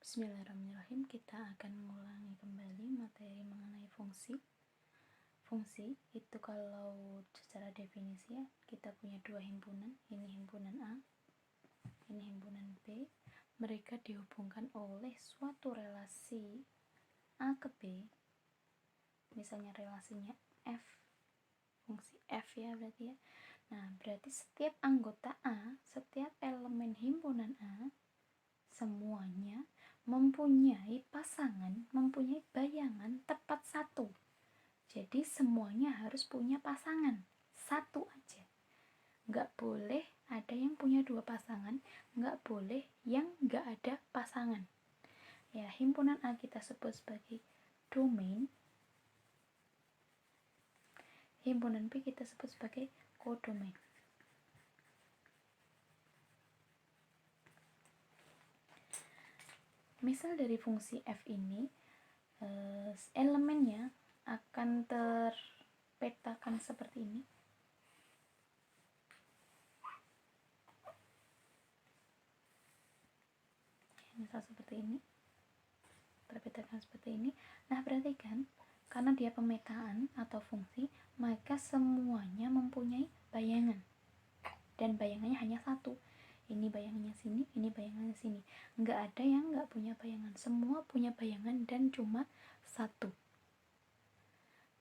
Bismillahirrahmanirrahim. Kita akan mengulangi kembali materi mengenai fungsi. Fungsi itu kalau secara definisi ya, kita punya dua himpunan, ini himpunan A, ini himpunan B. Mereka dihubungkan oleh suatu relasi A ke B. Misalnya relasinya F, fungsi F ya berarti ya. Nah, berarti setiap anggota A, setiap elemen himpunan A, semuanya mempunyai pasangan, mempunyai bayangan tepat satu. Jadi semuanya harus punya pasangan satu aja. Nggak boleh ada yang punya dua pasangan, nggak boleh yang nggak ada pasangan. Ya, himpunan A kita sebut sebagai domain, himpunan B kita sebut sebagai kodomain. Misal dari fungsi F ini, elemennya akan terpetakan seperti ini. Misal seperti ini, terpetakan seperti ini. Nah, perhatikan, karena dia pemetaan atau fungsi, maka semuanya mempunyai bayangan. Dan bayangannya hanya satu. Ini bayangannya sini, ini bayangannya sini. Nggak ada yang nggak punya bayangan. Semua punya bayangan dan cuma satu.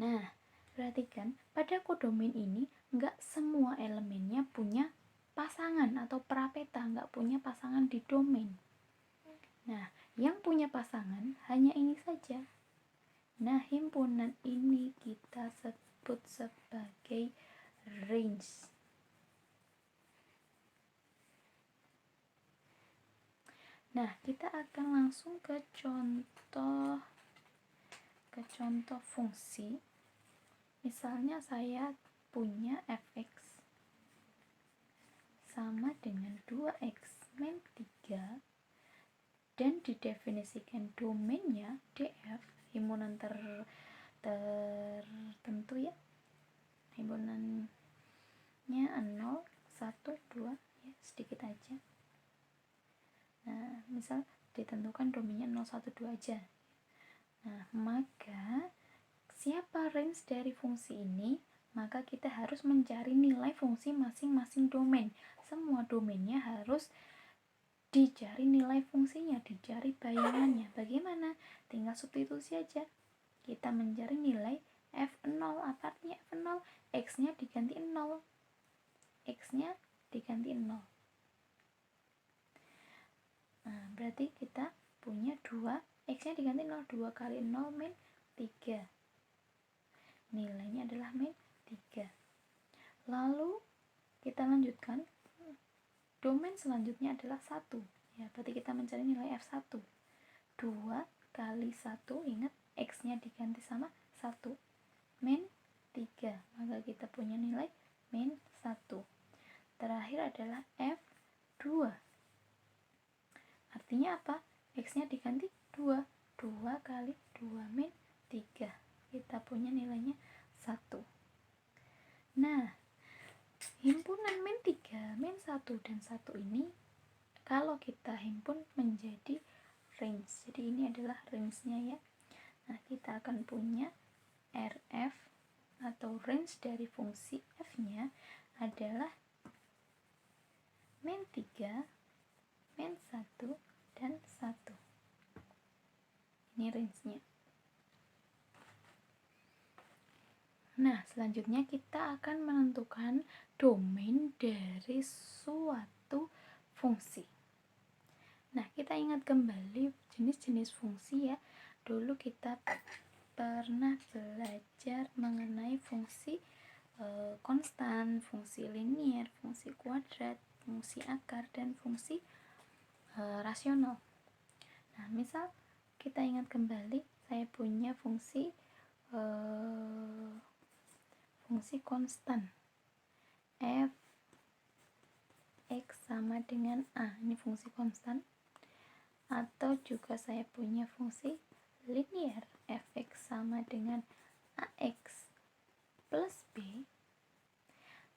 Nah, perhatikan, pada kodomain ini nggak semua elemennya punya pasangan atau prapeta, nggak punya pasangan di domain. Nah, yang punya pasangan hanya ini saja. Nah, himpunan ini kita sebut sebagai range. Nah, kita akan langsung ke contoh fungsi. Misalnya saya punya fx sama dengan 2x min 3 dan didefinisikan domainnya df, himpunan tertentu ya, himpunannya 0, 1, 2 ya, sedikit aja. Nah, misal ditentukan domainnya 0, 1, 2 aja. Nah, maka siapa range dari fungsi ini? Maka kita harus mencari nilai fungsi masing-masing domain. Semua domainnya harus dicari nilai fungsinya, dicari bayangannya. Bagaimana? Tinggal substitusi aja. Kita mencari nilai f0. Apa artinya f0? X-nya diganti 0. X-nya diganti 0. Nah, berarti kita punya 2, X-nya diganti 0, 2 kali 0 min 3. Nilainya adalah min 3. Lalu kita lanjutkan, domain selanjutnya adalah 1. Ya, berarti kita mencari nilai F1. 2 kali 1, ingat X-nya diganti sama 1. Min 3. Maka kita punya nilai min 1. Terakhir adalah F2. Artinya apa? X-nya diganti 2. 2 kali 2 min 3. Kita punya nilainya 1. Nah, himpunan min 3, min 1, dan 1 ini kalau kita himpun menjadi range. Jadi ini adalah range-nya ya. Nah, kita akan punya RF atau range dari fungsi F-nya adalah min 3, min 1, dan 1. Ini range-nya. Nah, selanjutnya kita akan menentukan domain dari suatu fungsi. Nah, kita ingat kembali jenis-jenis fungsi ya. Dulu kita pernah belajar mengenai fungsi konstan, fungsi linier, fungsi kuadrat, fungsi akar, dan fungsi rasional. Nah, misal kita ingat kembali, saya punya fungsi konstan f x sama dengan a, ini fungsi konstan. Atau juga saya punya fungsi linier fx sama dengan ax plus b.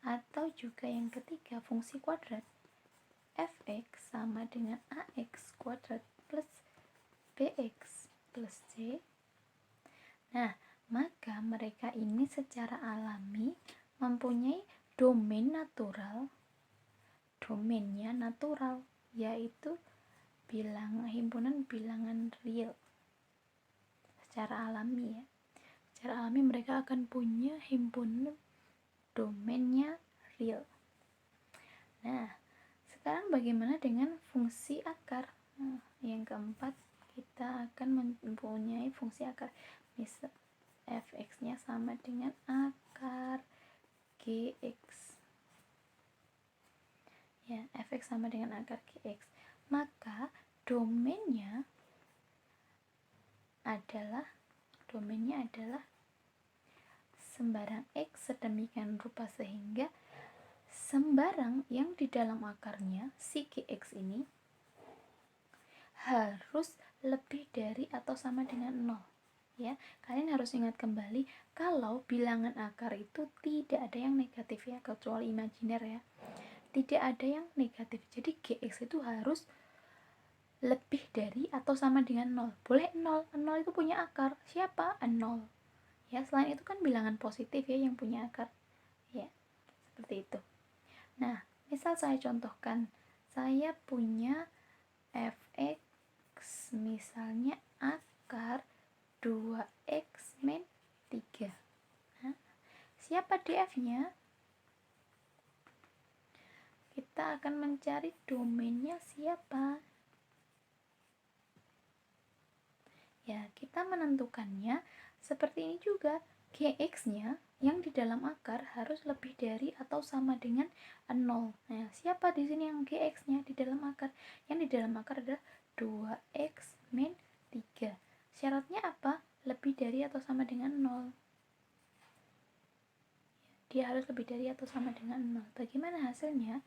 Atau juga yang ketiga, fungsi kuadrat fx sama dengan ax kuadrat plus ini secara alami mempunyai domain natural, domainnya natural, yaitu himpunan bilangan real. Secara alami ya, secara alami mereka akan punya himpunan domainnya real. Nah, sekarang bagaimana dengan fungsi akar? Nah, yang keempat, kita akan mempunyai fungsi akar. Misal fx-nya sama dengan akar gx. Ya, fx sama dengan akar gx. Maka domainnya adalah sembarang x sedemikian rupa sehingga sembarang yang di dalam akarnya si gx ini harus lebih dari atau sama dengan 0. Ya, kalian harus ingat kembali kalau bilangan akar itu tidak ada yang negatif ya, kecuali imajiner ya. Tidak ada yang negatif. Jadi gx itu harus lebih dari atau sama dengan 0. Boleh 0. 0 itu punya akar. Siapa? 0. Ya, selain itu kan bilangan positif ya yang punya akar. Ya, seperti itu. Nah, misal saya contohkan, saya punya fx misalnya akar 2x min 3. Nah, siapa df-nya? Kita akan mencari domainnya siapa? Ya, kita menentukannya seperti ini juga. Gx-nya yang di dalam akar harus lebih dari atau sama dengan 0. Nah, siapa di sini yang gx-nya di dalam akar? Yang di dalam akar adalah 2x min 3. Syaratnya apa? Lebih dari atau sama dengan 0. Dia harus lebih dari atau sama dengan 0. Bagaimana hasilnya?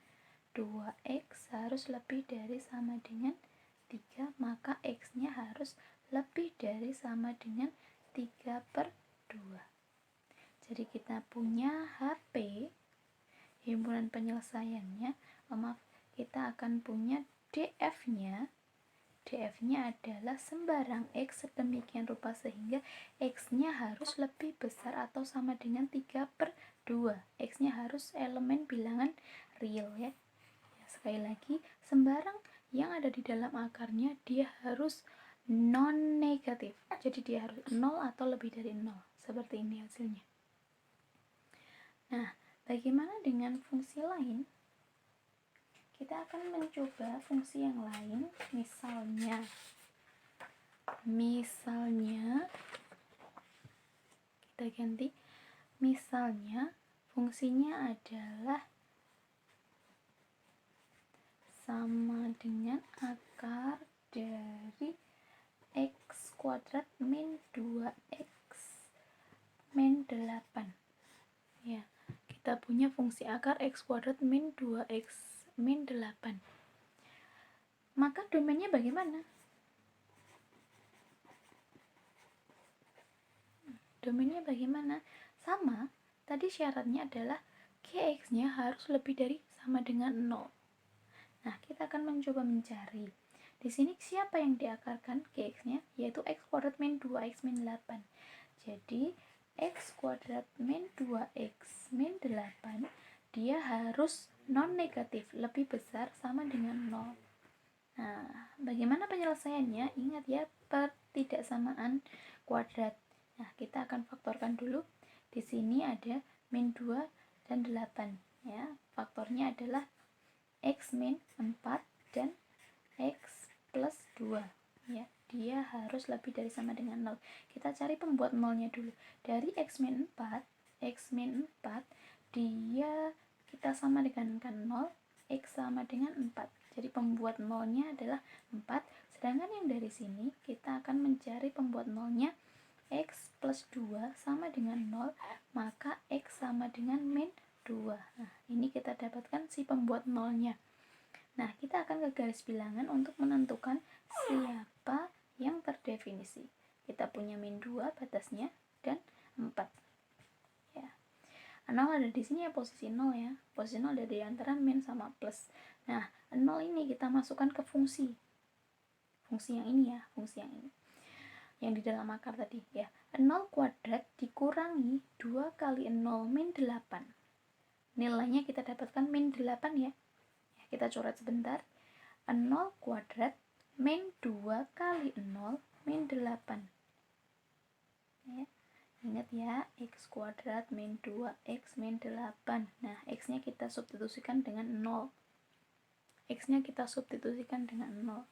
2x harus lebih dari sama dengan 3, maka x-nya harus lebih dari sama dengan 3/2. Jadi kita punya HP, himpunan penyelesaiannya, kita akan punya DF-nya. DF-nya adalah sembarang x sedemikian rupa sehingga x-nya harus lebih besar atau sama dengan 3/2. X-nya harus elemen bilangan real ya. Sekali lagi, sembarang yang ada di dalam akarnya dia harus non-negatif. Jadi dia harus 0 atau lebih dari 0. Seperti ini hasilnya. Nah, bagaimana dengan fungsi lain? Kita akan mencoba fungsi yang lain, misalnya kita ganti, misalnya fungsinya adalah sama dengan akar dari x kuadrat min 2x min 8. Ya, kita punya fungsi akar x kuadrat min 2x min 8. Maka domainnya bagaimana? Domainnya bagaimana? Sama, tadi syaratnya adalah gx-nya harus lebih dari sama dengan 0. Nah, kita akan mencoba mencari. Di sini siapa yang diakarkan gx-nya? Yaitu x kuadrat min 2x min 8. Jadi, x kuadrat min 2x min 8, dia harus non-negatif, lebih besar sama dengan 0. Nah, bagaimana penyelesaiannya? Ingat ya, pertidaksamaan kuadrat. Nah, kita akan faktorkan dulu. Di sini ada min 2 dan 8. Ya, faktornya adalah x min 4 dan x plus 2. Ya, dia harus lebih dari sama dengan 0. Kita cari pembuat nolnya dulu. Dari x min 4, dia kita sama dengan 0, x sama dengan 4. Jadi pembuat nolnya adalah 4. Sedangkan yang dari sini kita akan mencari pembuat nolnya x plus 2 sama dengan 0, maka x sama dengan min 2. Nah, ini kita dapatkan si pembuat nolnya. Nah, kita akan ke garis bilangan untuk menentukan siapa yang terdefinisi. Kita punya min 2 batasnya dan 4. Ya. 0 ada di sini ya, posisi 0 ya. Posisi 0 ada di antara min sama plus. Nah, 0 ini kita masukkan ke fungsi. Fungsi yang ini ya, fungsi yang ini. yang di dalam akar tadi ya. 0 kuadrat dikurangi 2 kali 0 min 8. Nilainya kita dapatkan min 8 ya. Kita coret sebentar. 0 kuadrat min 2 kali 0 min 8. Ya. Ingat ya, x kuadrat min 2x min 8. Nah, x-nya kita substitusikan dengan 0. X-nya kita substitusikan dengan 0.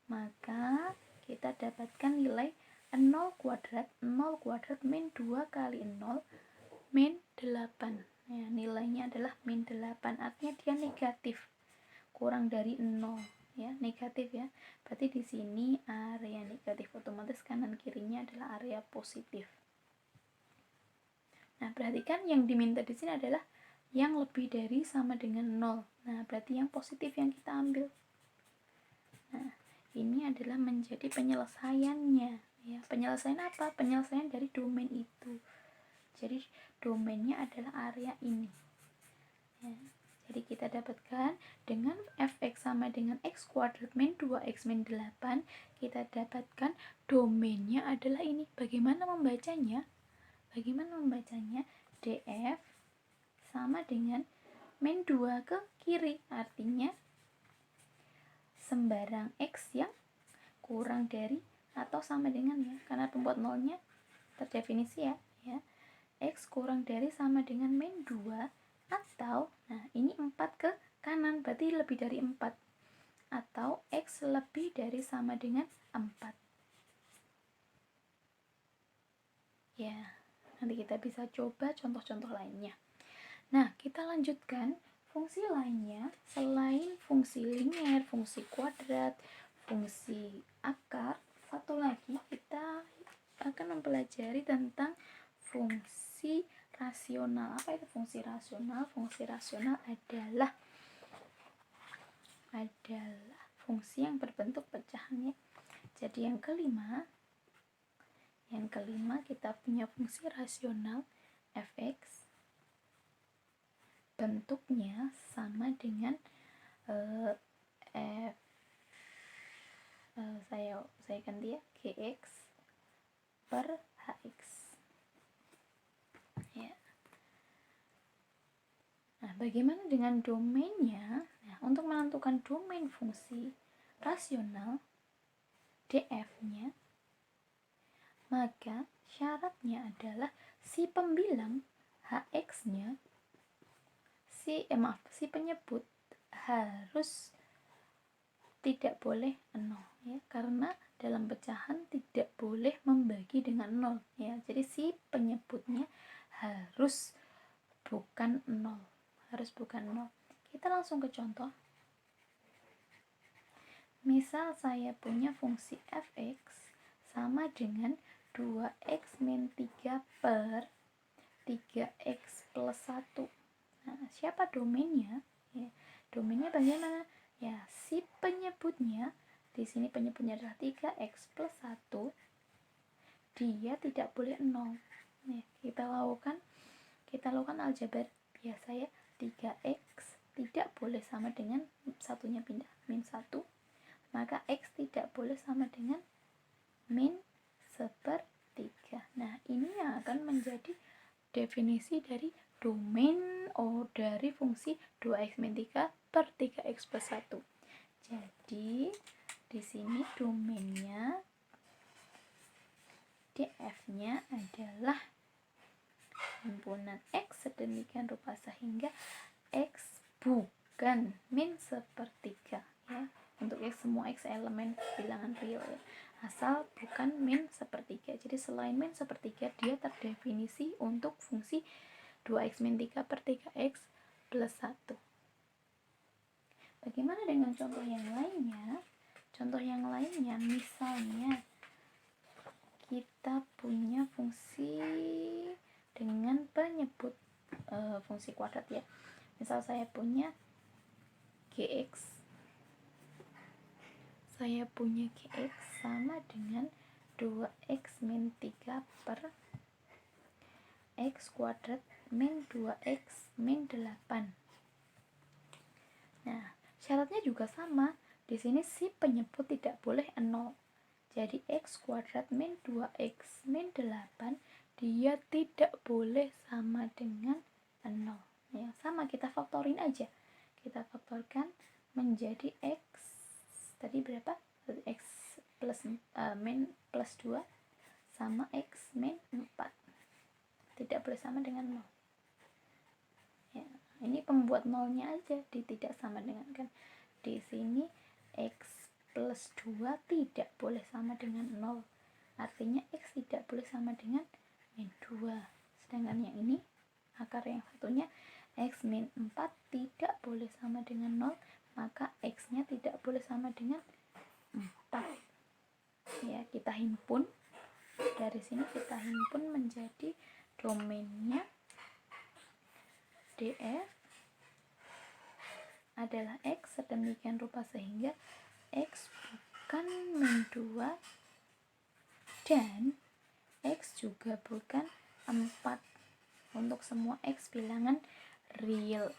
Maka kita dapatkan nilai 0 kuadrat min 2 kali 0 min 8. Ya, nilainya adalah min 8, artinya dia negatif, kurang dari 0 ya, negatif ya. Berarti di sini area negatif, otomatis kanan kirinya adalah area positif. Nah, perhatikan yang diminta di sini adalah yang lebih dari sama dengan 0. Nah, berarti yang positif yang kita ambil. Nah, ini adalah menjadi penyelesaiannya ya. Penyelesaian apa? Penyelesaian dari domain itu. Jadi domainnya adalah area ini ya. Jadi kita dapatkan dengan fx sama dengan x kuadrat min 2x min 8, kita dapatkan domainnya adalah ini. Bagaimana membacanya? Df sama dengan min 2 ke kiri, artinya sembarang x yang kurang dari atau sama dengan ya, karena pembuat nolnya terdefinisi ya, x kurang dari sama dengan min 2 atau, nah ini 4 ke kanan, berarti lebih dari 4, atau x lebih dari sama dengan 4 ya. Nanti kita bisa coba contoh-contoh lainnya. Nah, kita lanjutkan fungsi lainnya selain fungsi linear, fungsi kuadrat, fungsi akar. Satu lagi kita akan mempelajari tentang fungsi rasional. Apa itu fungsi rasional? Fungsi rasional adalah fungsi yang berbentuk pecahan ya. Jadi yang kelima kita punya fungsi rasional fx, bentuknya sama dengan saya ganti ya, gx per hx ya. Nah, bagaimana dengan domainnya? Nah, untuk menentukan domain fungsi rasional df-nya, maka syaratnya adalah si pembilang hx-nya, si penyebut harus tidak boleh 0 ya, karena dalam pecahan tidak boleh membagi dengan 0 ya. Jadi si penyebutnya harus bukan 0. Kita langsung ke contoh. Misal saya punya fungsi fx sama dengan 2x min 3 per 3x plus 1. Nah, siapa domainnya? Ya, domainnya bagaimana? Ya, si penyebutnya, di sini penyebutnya adalah 3x plus 1, dia tidak boleh 0. Nih, kita lakukan aljabar biasa ya. 3x tidak boleh sama dengan satunya pindah, min 1. Maka x tidak boleh sama dengan min 1/3. Nah, ini yang akan menjadi definisi dari domain dari fungsi 2x min 3 per 3x plus 1. Jadi di sini domainnya df-nya adalah himpunan x sedemikian rupa sehingga x bukan min 1/3 ya. Untuk x, semua x elemen bilangan real ya, asal bukan min 1/3. Jadi selain min 1/3 dia terdefinisi untuk fungsi 2x min 3 per 3x plus 1. Bagaimana dengan contoh yang lainnya? Contoh yang lainnya misalnya kita punya fungsi dengan penyebut fungsi kuadrat ya. Misal saya punya gx sama dengan 2x min 3 per x kuadrat min 2x min 8. Nah, syaratnya juga sama. Di sini si penyebut tidak boleh 0. menjadi x kuadrat min 2x min 8, dia tidak boleh sama dengan 0. Ya, sama, kita faktorin aja. Kita faktorkan menjadi x tadi berapa? X plus min plus 2 sama x min 4. Tidak boleh sama dengan 0. Ya, ini pembuat nolnya aja tidak sama dengan, kan di sini x plus 2 tidak boleh sama dengan 0, artinya x tidak boleh sama dengan min 2. Sedangkan yang ini, akar yang satunya x min 4 tidak boleh sama dengan 0, maka x nya tidak boleh sama dengan 4. Ya, kita himpun dari sini, kita himpun menjadi domainnya df adalah x sedemikian rupa sehingga x bukan min 2 dan x juga bukan 4 untuk semua x bilangan real.